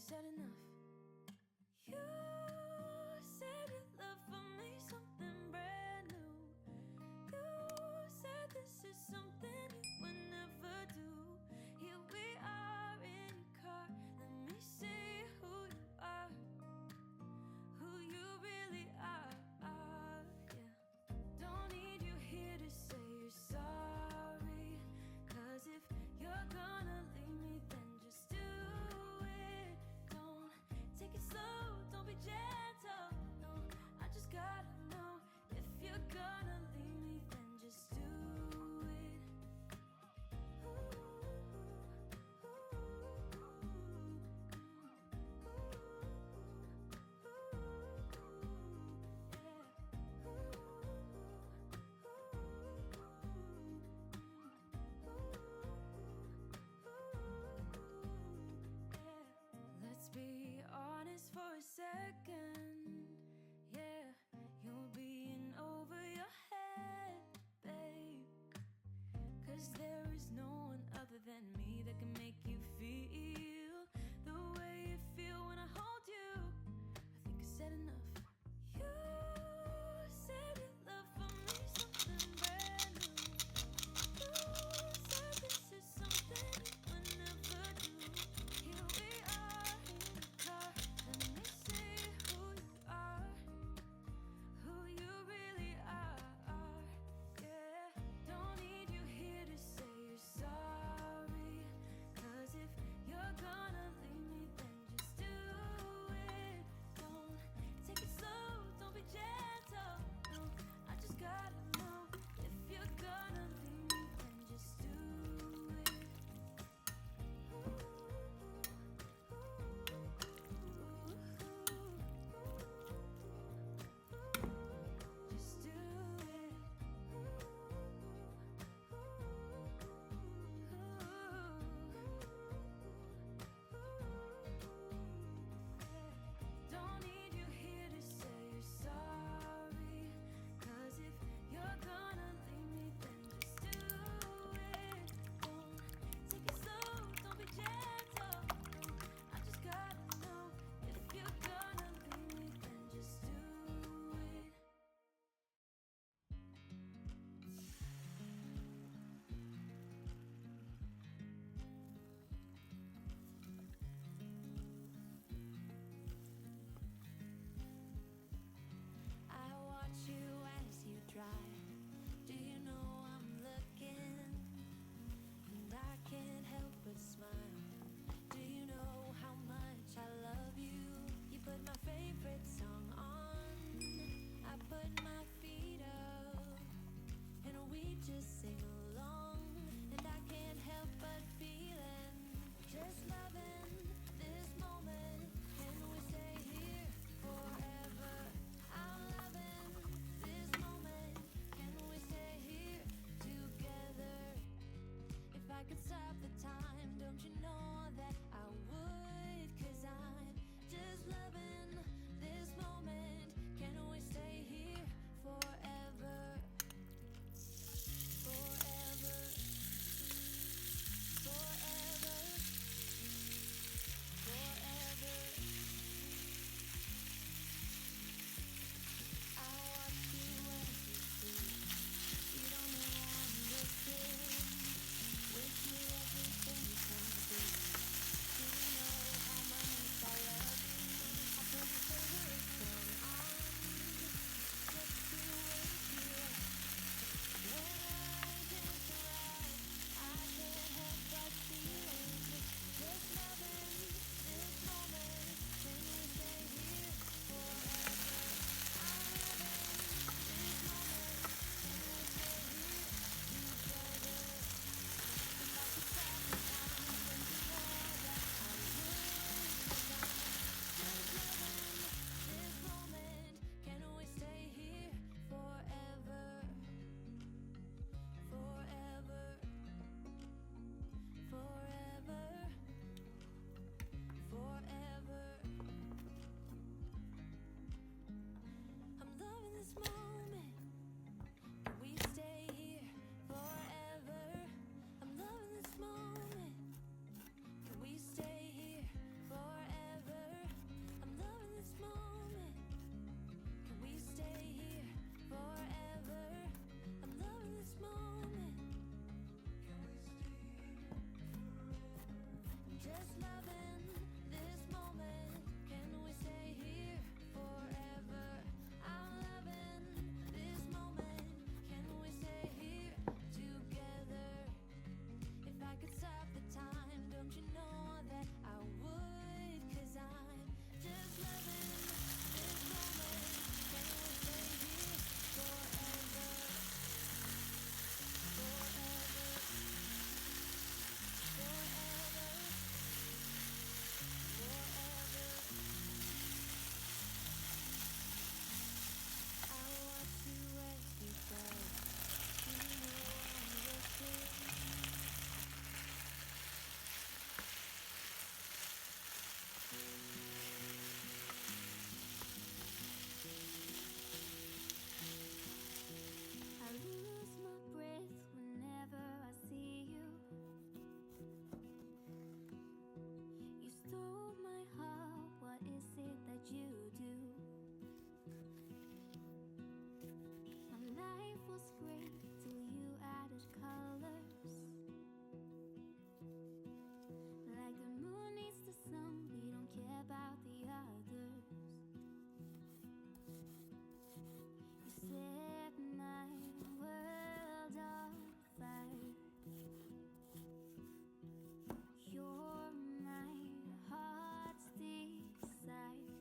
said enough. You said your love for me something brand new. You said this is something you would never do. Here we are in your car. Let me see who you are, who you really are. Yeah. Don't need you here to say you're sorry, 'cause if you're gonna leave me, then just do it. Don't take it slow, don't be gentle. No, I just gotta know, if you're gonna leave me, then just do it. Ooh, ooh, ooh, Let's be honest for a second. Yeah, you're being over your head, babe. 'Cause there is no one other than me that can make you feel the way you feel when I hold you. I think I said enough. You said your love for me something brand new. You said this is something you would never do. Here we are in the car. Let me see who you are, who you really are. Yeah, don't need you here to say you're was great till you added colors. Like the moon needs the sun, we don't care about the others. You set my world on fire. You're my heart's desire.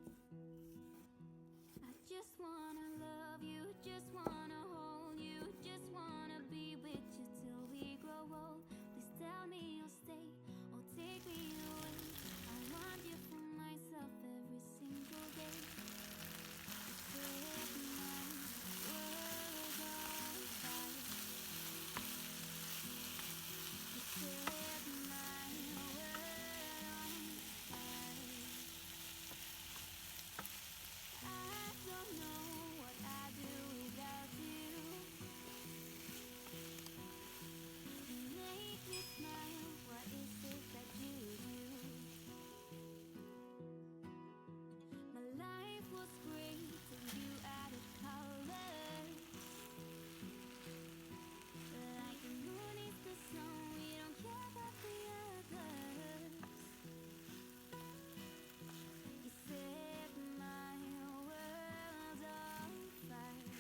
I just wanna love you, just wanna hold you, just wanna be with you till we grow old. Please tell me you'll stay or take me away. I want you for myself every single day. You set my world on fire. You set my world on fire. I don't know what I'd do without you. You make me smile. What is it that you do? My life was great till you added colors. Like the moon is the sun, we don't care about the others. You set my world on fire.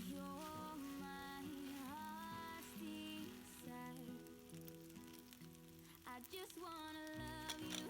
You're my heart's desire. I just wanna love you,